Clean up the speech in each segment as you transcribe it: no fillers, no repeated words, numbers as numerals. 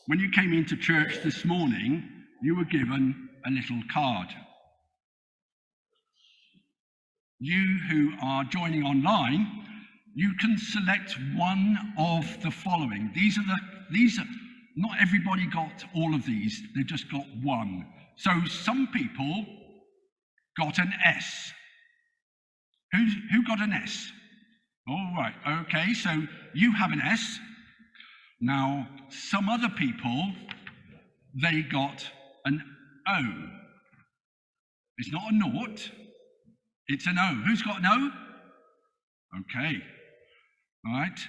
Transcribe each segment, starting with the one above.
when you came into church this morning, you were given a little card. You who are joining online, you can select one of the following. These are not everybody got all of these, they've just got one. So some people got an S. Who got an S? All right, okay, so you have an S. Now, some other people, they got an O. It's not a naught, it's an O. Who's got an O? Okay, all right.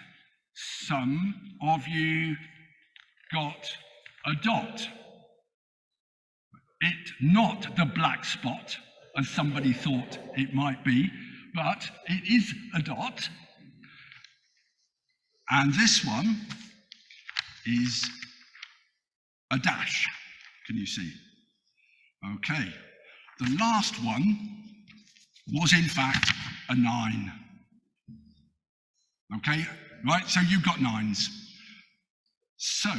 Some of you got a dot. It's not the black spot, as somebody thought it might be, but it is a dot. And this one is a dash. Can you see? Okay. The last one was in fact a 9. Okay, right, so you've got 9s. So,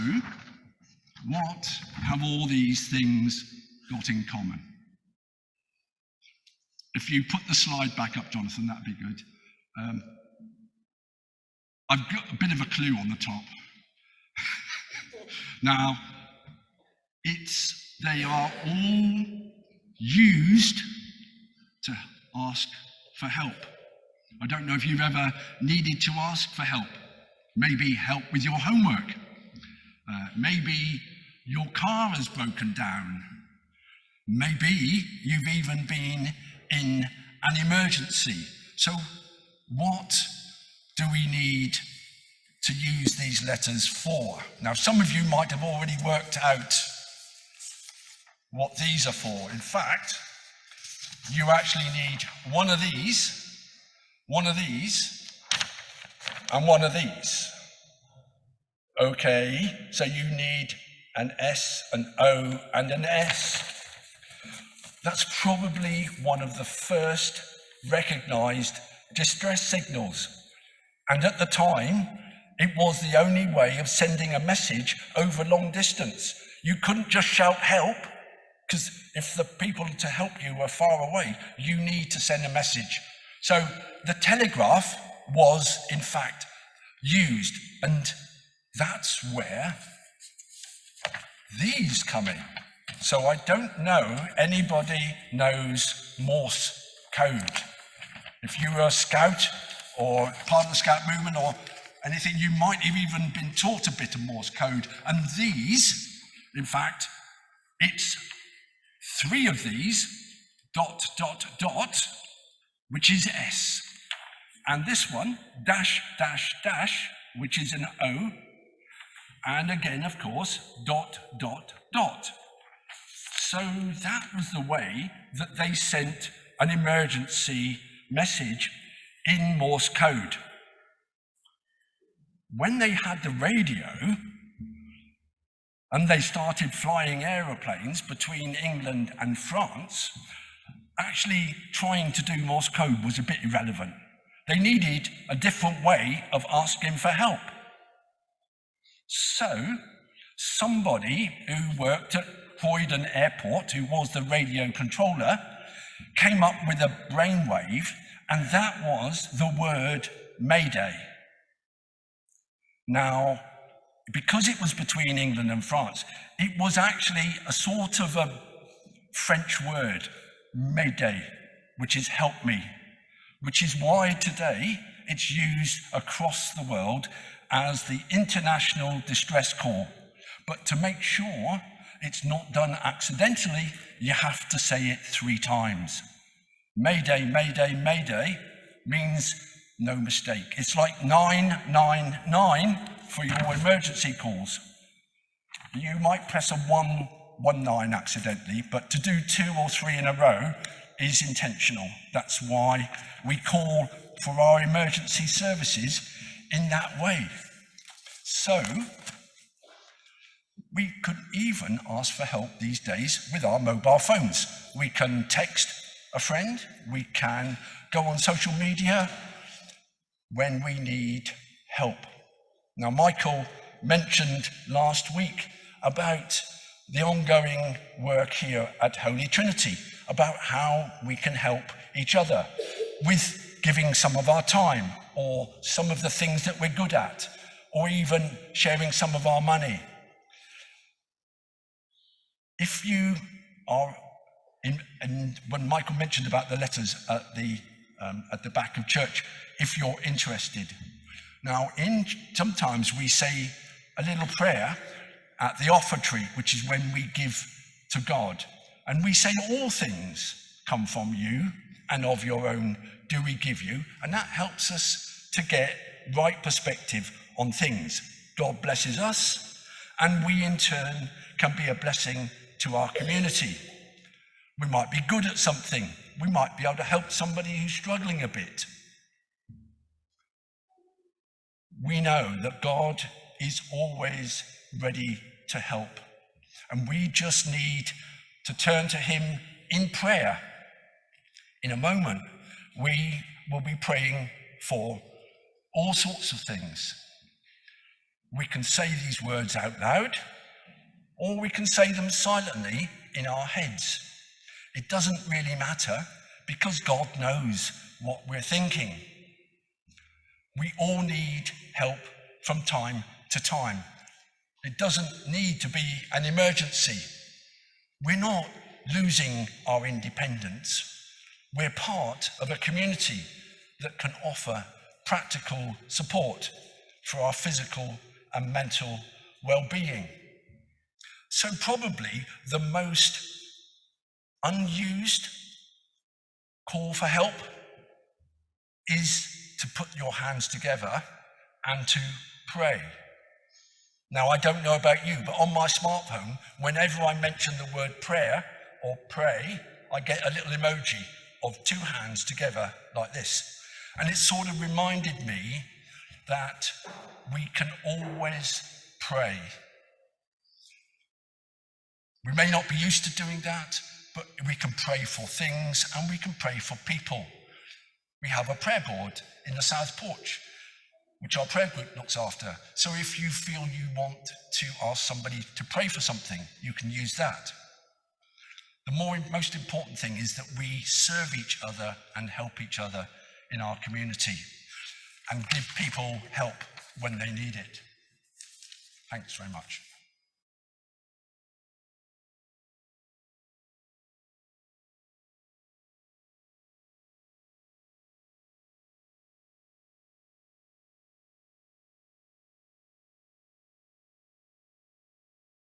what have all these things got in common? If you put the slide back up, Jonathan, that'd be good. I've got a bit of a clue on the top. Now, they are all used to ask for help. I don't know if you've ever needed to ask for help. Maybe help with your homework. Maybe your car has broken down. Maybe you've even been in an emergency. So what do we need to use these letters for? Now, some of you might have already worked out what these are for. In fact, you actually need one of these, and one of these. Okay, so you need an S, an O, and an S. That's probably one of the first recognized distress signals. And at the time, it was the only way of sending a message over long distance. You couldn't just shout help, because if the people to help you were far away, you need to send a message. So the telegraph was, in fact, used, and that's where these come in. So I don't know anybody knows Morse code. If you were a scout or part of the scout movement or anything, you might have even been taught a bit of Morse code. And these, in fact, it's 3 of these, dot, dot, dot, which is S. And this one, dash, dash, dash, which is an O. And again, of course, dot, dot, dot. So that was the way that they sent an emergency message in Morse code. When they had the radio, and they started flying aeroplanes between England and France, actually trying to do Morse code was a bit irrelevant. They needed a different way of asking for help. So, somebody who worked at Croydon Airport, who was the radio controller, came up with a brainwave, and that was the word Mayday. Now, because it was between England and France, it was actually a sort of a French word, Mayday, which is help me, which is why today it's used across the world as the international distress call. But to make sure it's not done accidentally, you have to say it 3 times. Mayday, Mayday, Mayday means no mistake. It's like 999 for your emergency calls. You might press a 119 accidentally, but to do 2 or 3 in a row is intentional. That's why we call for our emergency services in that way. So, we could even ask for help these days with our mobile phones. We can text a friend, we can go on social media when we need help. Now, Michael mentioned last week about the ongoing work here at Holy Trinity, about how we can help each other with giving some of our time or some of the things that we're good at, or even sharing some of our money. If you are and when Michael mentioned about the letters at the back of church, if you're interested. Now, sometimes we say a little prayer at the offertory, which is when we give to God. And we say, all things come from you, and of your own do we give you. And that helps us to get right perspective on things. God blesses us, and we in turn can be a blessing to our community. We might be good at something. We might be able to help somebody who's struggling a bit. We know that God is always ready to help. And we just need to turn to him in prayer. In a moment, we will be praying for all sorts of things. We can say these words out loud, or we can say them silently in our heads. It doesn't really matter, because God knows what we're thinking. We all need help from time to time. It doesn't need to be an emergency. We're not losing our independence. We're part of a community that can offer practical support for our physical and mental well-being. So probably the most unused call for help is to put your hands together and to pray. Now, I don't know about you, but on my smartphone, whenever I mention the word prayer or pray, I get a little emoji of two hands together like this. And it sort of reminded me that we can always pray. We may not be used to doing that, but we can pray for things and we can pray for people. We have a prayer board in the South Porch, which our prayer group looks after. So if you feel you want to ask somebody to pray for something, you can use that. The most important thing is that we serve each other and help each other in our community and give people help when they need it. Thanks very much.